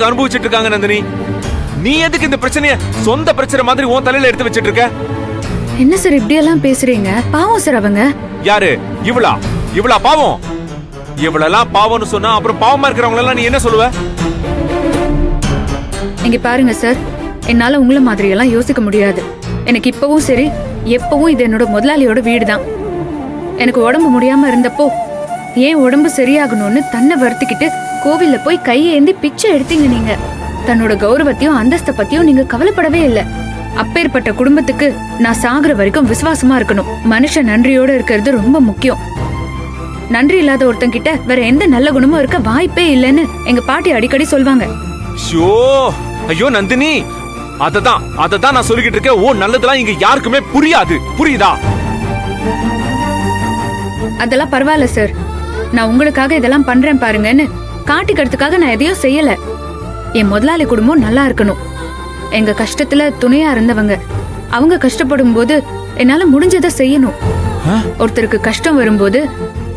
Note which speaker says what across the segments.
Speaker 1: அனுபவிச்சுட்டு இருக்காங்க நந்தினி. நீ எதுக்கு இந்த பிரச்சனைய சொந்த பிரச்சனை மாதிரி உன் தலையில எடுத்து வச்சிட்டு இருக்க?
Speaker 2: என்ன சார் இப்படி எல்லாம் பேசுறீங்க? பாவம் சார் அவங்க.
Speaker 1: யாரு? இவளா பாவம்? இவளெல்லாம் பாவம்னு சொன்னா அப்புறம் பாவமா இருக்கிறவங்க எல்லாம் நீ என்ன சொல்லுவ?
Speaker 2: இங்க பாருங்க சார், என்னால உங்கள மாதிரி எல்லாம் யோசிக்க முடியாது. எனக்கு இப்பவும் சரி எப்பவும் இது என்னோட முதலாளியோட வீடு தான். எனக்கு உடம்பு முடியாம இருந்தப்போ ஏன் உடம்பு சரியாகணும்னு தன்னை வருத்திக்கிட்டு கோவில்ல போய் கையேந்தி பிச்சை எடுத்தீங்க நீங்க. தன்னோட கௌரவத்தையும் அந்தஸ்த பத்தியும் நீங்க கவலைப்படவே இல்லை. அப்பேற்பட்ட குடும்பத்துக்கு நான் சாகுற வரைக்கும் விசுவாசமா இருக்கணும். மனுஷன் நன்றியோட இருக்கிறது ரொம்ப முக்கியம். நன்றி இல்லாத ஒருத்தன் கிட்ட வேற எந்த நல்ல குணமும் இருக்க வாய்ப்பே இல்லைன்னு எங்க பாட்டி அடிக்கடி சொல்வாங்க.
Speaker 1: ஐயோ நந்தினி, அததான் நான் சொல்லிக்கிட்டு இருக்கேன். ஓ நல்லதெல்லாம் இங்க யாருக்குமே புரியாது, புரியுதா?
Speaker 2: அதெல்லாம் பரவாயில்ல சார், நான் உங்களுக்காக இதெல்லாம் பண்றேன் பாருங்கன்னு காட்டிக்கிறதுக்காக நான் எதையும் செய்யல. என் முதலாளி குடும்பம் நல்லா இருக்கணும். எங்க கஷ்டத்துல துணையா இருந்தவங்க, அவங்க கஷ்டப்படும் போது என்னால முடிஞ்சதை செய்யணும். ஒருத்தருக்கு கஷ்டம் வரும்போது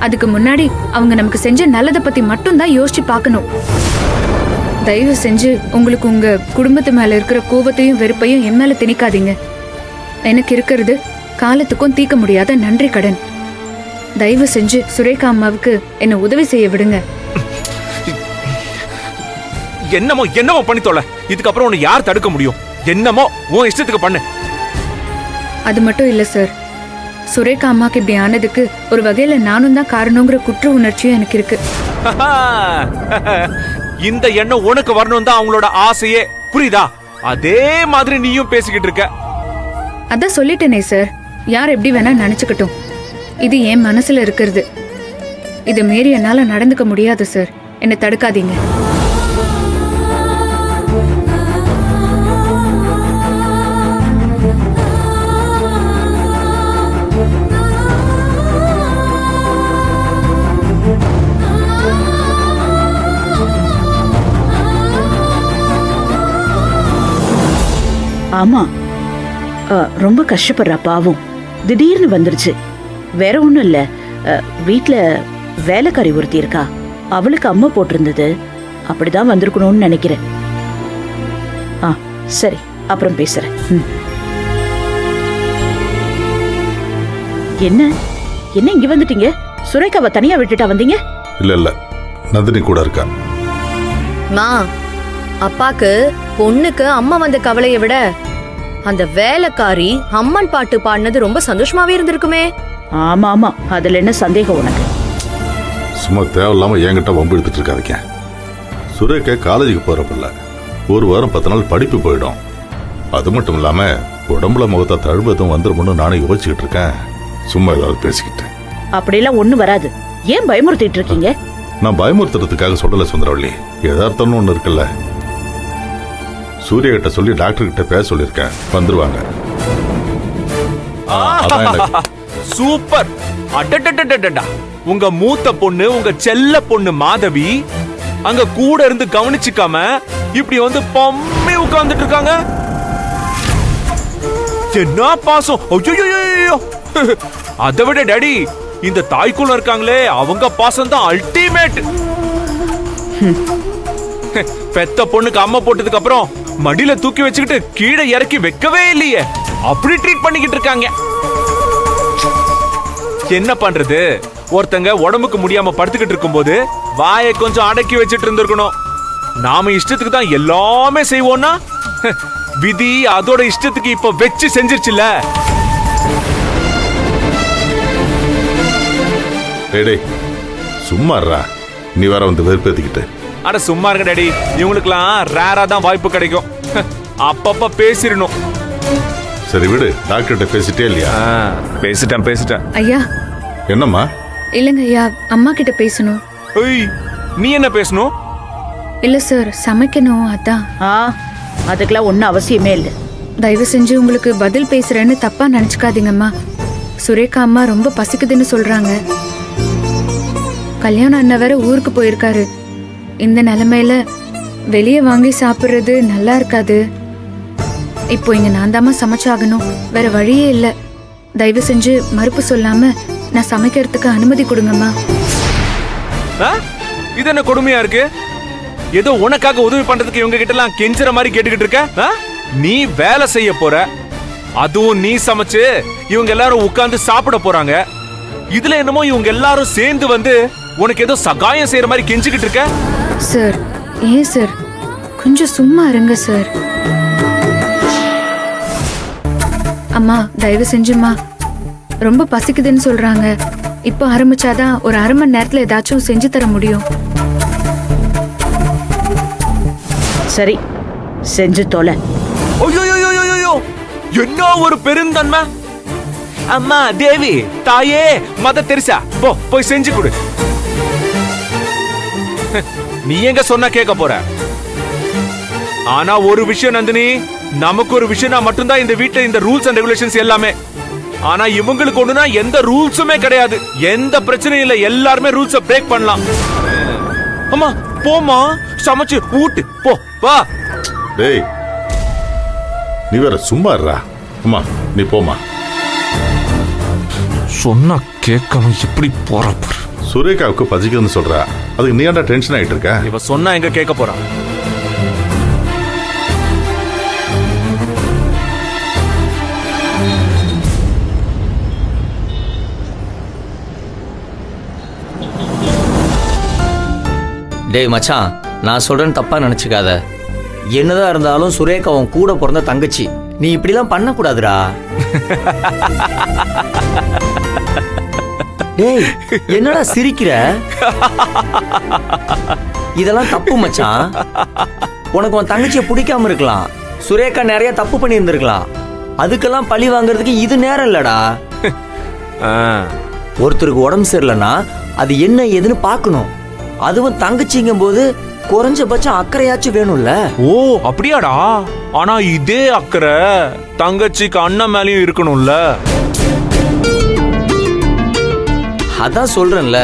Speaker 2: அதுக்கு முன்னாடி அவங்க நமக்கு செஞ்ச நல்லதை பத்தி மட்டும் தான் யோசிச்சு பார்க்கணும். தயவு செஞ்சு உங்களுக்கு உங்க குடும்பத்து மேல இருக்கிற கோபத்தையும் வெறுப்பையும் என் மேல திணிக்காதீங்க. எனக்கு இருக்கிறது காலத்துக்கும் தீர்க்க முடியாத நன்றி கடன். தயவு செஞ்சு சுரேகா அம்மாவுக்கு என்ன உதவி செய்ய விடுங்க.
Speaker 1: என்னமோ பண்ணி தொலை. இதுக்கப்புறம் உன்னை யார் தடுக்க முடியும்? என்னமோ உன் இஷ்டத்துக்கு பண்ணு.
Speaker 2: அது மட்டும் இல்ல சார், சுரேகா அம்மாக்கு இப்படி ஆனதுக்கு ஒரு வகையில நானும் தான் காரணங்கிற குற்ற உணர்ச்சியும் எனக்கு இருக்கு.
Speaker 1: இந்த எண்ணம் உனக்கு வரணும் தான் அவங்களோட ஆசையே, புரியுதா? அதே மாதிரி நீயும் பேசிக்கிட்டு இருக்க.
Speaker 2: அதான் சொல்லிட்டேனே சார், யார் எப்படி வேணா நினைச்சுக்கட்டும். இது என் மனசுல இருக்கிறது. இது மீறி என்னால நடந்துக்க முடியாது சார். என்னை தடுக்காதீங்க.
Speaker 3: ஆமா, ரொம்ப கஷ்டப்படுறா பாவம். திடீர்னு வந்துருச்சு. வேற ஒண்ணும் இல்ல, வீட்டுல வேலைக்காரி ஒருத்தி இருக்கா, அவளுக்கு அம்மா போட்டிருந்தது. அப்படிதான் வந்திருக்கணும்னு நினைக்கிறேன். சரி, அப்புறம் பேசுறேன். என்ன என்ன இங்க வந்துட்டீங்க? சுரேகாவை தனியா விட்டுட்டா வந்தீங்க?
Speaker 4: இல்ல நந்தினி கூட இருக்கா.
Speaker 5: மா, அப்பாக்கு பொண்ணுக்கு அம்மா வந்த கவலையை விட அந்த வேலைக்காரி அம்மன் பாட்டு பாடினது ரொம்ப சந்தோஷமாவே இருந்திருக்குமே.
Speaker 3: ஆமா ஆமா, அதுல என்ன சந்தேகம் உனக்கு?
Speaker 4: சும்மா தேவையில்லாம என்கிட்ட வம்பு எடுத்துட்டு இருக்காதீங்க. சுரேகா காலேஜுக்கு போறப்பில்ல, ஒரு வாரம் 10 நாள் படிப்பு போயிடும். அது மட்டும் இல்லாம உடம்புல முகத்தை தழுவதும் வந்துருமுன்னு நானும் யோசிச்சுக்கிட்டு இருக்கேன். சும்மா ஏதாவது பேசிக்கிட்டு.
Speaker 3: அப்படியெல்லாம் ஒண்ணு வராது. ஏன் பயமுறுத்திட்டு இருக்கீங்க?
Speaker 4: நான் பயமுறுத்துறதுக்காக சொல்லல சுந்தரவள்ளி, யதார்த்தம்னு ஒண்ணு இருக்குல்ல. சூர்யா கிட்ட சொல்லி டாக்டர் கிட்ட பேச சொல்லிருக்கேன், வந்துருவாங்க.
Speaker 1: சூப்பர். உங்க மூத்த பொண்ணு, உங்க செல்ல பொண்ணு மாதவி அங்க கூட இருந்து கவனிச்சுக்காம இப்படி வந்து பம்மி உட்கார்ந்துட்டு இருக்காங்க. என்ன பாசம்! ஐயோ, அதை விட டாடி, இந்த தாய்க்குள்ள இருக்காங்களே அவங்க பாசம் தான் அல்டிமேட். பெத்த பொண்ணுக்கு அம்மா போட்டதுக்கு அப்புறம் மடியில தூக்கி வச்சுக்கிட்டு கீழே இறக்கி வைக்கவே இல்லையே, அப்படி ட்ரீட் பண்ணிக்கிட்டு இருக்காங்க. என்ன பண்றது? ஒருத்தங்க உடம்புக்கு முடியாம படுத்துக்கிட்டு இருக்கும்போது வாயை கொஞ்சம் அடக்கி வச்சுட்டு இருந்திருக்கணும். நாம இஷ்டத்துக்கு தான் எல்லாமே செய்வோம்னா விதி அதோட இஷ்டத்துக்கு இப்ப வச்சு செஞ்சிருச்சுல.
Speaker 4: சும்மா நீ வேற வந்து வெறுப்பேத்திக்கிட்டு.
Speaker 1: அட சும்மா இருங்க டாடி, இவங்களுக்குலாம் ரேரா தான் வாய்ப்பு கிடைக்கும். அப்பப்ப பேசிடணும்.
Speaker 4: சரி விடு, டாக்டர்கிட்ட பேசிட்டே இல்லையா?
Speaker 1: பேசிட்டேன்.
Speaker 2: ஐயா.
Speaker 4: என்னம்மா?
Speaker 2: இல்லங்க ஐயா, அம்மா கிட்ட பேசணும்.
Speaker 1: நீ என்ன பேசணும்?
Speaker 2: இல்ல சார், சமைக்கணும். அதான்.
Speaker 3: அதுக்கெல்லாம் ஒன்னும் அவசியமே இல்லை.
Speaker 2: தயவு செஞ்சு உங்களுக்கு பதில் பேசுறேன்னு தப்பா நினைச்சுக்காதீங்கம்மா. சுரேகா அம்மா ரொம்ப பசிக்குதுன்னு சொல்றாங்க. கல்யாணம் அண்ணன் வேற ஊருக்கு போயிருக்காரு. இந்த நிலைமையில வெளியே வாங்கி சாப்பிடுறது நல்லா இருக்காது. இப்போ இங்க நான் தாமா சமைச்சாகணும், வேற வழியே இல்ல. தயவு செஞ்சு மறுப்பு சொல்லாம நான் சமைக்கிறதுக்கு அனுமதி கொடுங்கம்மா.
Speaker 1: இது என்ன கொடுமையா இருக்கு? ஏதோ உனக்காக உதவி பண்றதுக்கு இவங்க கிட்ட எல்லாம் கெஞ்சுற மாதிரி கேட்டுக்கிட்டு இருக்க ஆ? நீ வேலை செய்ய போற, அதுவும் நீ சமைச்சு இவங்க எல்லாரும் உட்கார்ந்து சாப்பிட போறாங்க. இதுல என்னமோ இவங்க எல்லாரும் சேர்ந்து வந்து உனக்கு ஏதோ சகாயம் செய்யற மாதிரி கெஞ்சிக்கிட்டு இருக்க.
Speaker 2: சார் ஏன் சார் கொஞ்சம் சும்மா இருங்க சார். அம்மா தயவு செஞ்சுமா, ரொம்ப பசிக்குதுன்னு சொல்றாங்க. இப்போ ஆரம்பிச்சாதான் ஒரு அரை மணி நேரத்துல ஏதாச்சும் செஞ்சு தர முடியும்.
Speaker 3: சரி செஞ்சு தொலை.
Speaker 1: ஐயோ, என்ன ஒரு பெருந்தன்மை. அம்மா தேவி, தாயே மத தெரசா, போய் செஞ்சு கொடு. நீ எங்க சொன்னா கேட்க போற? ஆனா ஒரு விஷயம் நந்தினி, நமக்கு ஒரு விஷயம்னா மட்டும்தான் இந்த வீட்டுல இந்த ரூல்ஸ் அண்ட் ரெகுலேஷன்ஸ் எல்லாமே. ஆனா இவங்களுக்கு ஒண்ணுனா எந்த ரூல்ஸுமே கிடையாது. எந்த பிரச்சனையும் இல்ல, எல்லாருமே ரூல்ஸ பிரேக் பண்ணலாம். அம்மா போமா, சமைச்சு ஊட்டு போ வா.
Speaker 4: டேய் நீ வேற சும்மா இருடா. அம்மா நீ போமா.
Speaker 1: சொன்னா கேட்காம எப்படி போற?
Speaker 4: சுரேகாவுக்கு பசிக்குதுன்னு சொல்றா, அதுக்கு நீ ஏன்டா டென்ஷன் ஆயிட்டு இருக்க?
Speaker 1: இவ சொன்னா எங்க கேட்க போறான்?
Speaker 6: டேய் மச்சான், நான் சொல்றேன்னு தப்பா நினைச்சுக்காத. என்னதான் இருந்தாலும் சுரேகா உன் கூட பிறந்த தங்கச்சி. நீ இப்படிலாம் பண்ணக்கூடாதுடா. டேய் என்னடா சிரிக்கிற? இதெல்லாம் தப்பு மச்சான். உனக்கு உன் தங்கச்சியை பிடிக்காம இருக்கலாம், சுரேகா நிறைய தப்பு பண்ணி இருந்திருக்கலாம். அதுக்கெல்லாம் பழி வாங்குறதுக்கு இது நேரம் இல்லடா. ஒருத்தருக்கு உடம்பு சரியில்லைன்னா அது என்ன ஏதுன்னு பார்க்கணும். அதுவும் தங்கச்சிங்கும் போது குறைஞ்சபட்சம் அக்கறையாச்சும் வேணும்ல.
Speaker 1: ஓ அப்படியாடா? ஆனா இதே அக்கறை தங்கச்சிக்கு அண்ணன் மேலயும் இருக்கணும்ல.
Speaker 6: அதான் சொல்றேன்ல,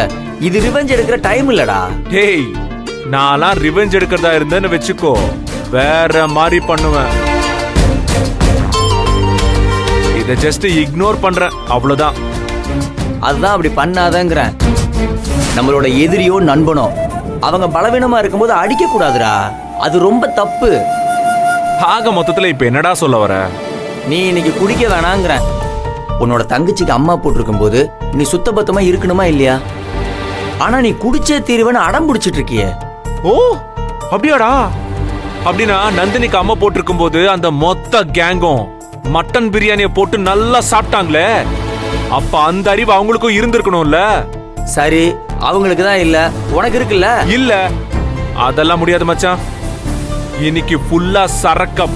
Speaker 6: இது ரிவெஞ்ச் எடுக்கிற டைம் இல்லடா.
Speaker 1: டேய் நான்லாம் ரிவெஞ்ச் எடுக்கிறதா இருந்தேன்னு வெச்சுக்கோ, வேற மாதிரி பண்ணுவேன். இத ஜஸ்ட் இக்னோர் பண்றேன், அவ்வளவுதான்.
Speaker 6: அதுதான் அப்படி பண்ணாதங்கிறேன். நம்மளோட எதிரியோ நண்பனோ அவங்க பலவீனமா இருக்கும்போது அடிக்க கூடாதுடா. அது ரொம்ப தப்பு.
Speaker 1: ஆக மொத்தத்துல இப்ப என்னடா சொல்ல வர?
Speaker 6: நீ இன்னைக்கு குடிக்க வேணாங்கிற. உன்னோட தங்கச்சிக்கு அம்மா போட்டிருக்கும் போது நீ சுத்தபத்தமா இருக்கணுமா இல்லையா? ஆனா நீ குடிச்சே தீருவேன்னு அடம் பிடிச்சிட்டு இருக்கியே.
Speaker 1: ஓ அப்படியாடா? அப்படின்னா நந்தினிக்கு அம்மா போட்டிருக்கும் போது அந்த மொத்த கேங்கும் மட்டன் பிரியாணியை போட்டு நல்லா சாப்பிட்டாங்களே, அப்ப அந்த அறிவு அவங்களுக்கும் இருந்திருக்கணும்ல.
Speaker 6: சரி, அவங்களுக்கு தான் இல்ல, உனக்கு இருக்குல்ல?
Speaker 1: இல்ல, அதெல்லாம் முடியாது மச்சான். இன்னைக்கு ஃபுல்லா சரக்க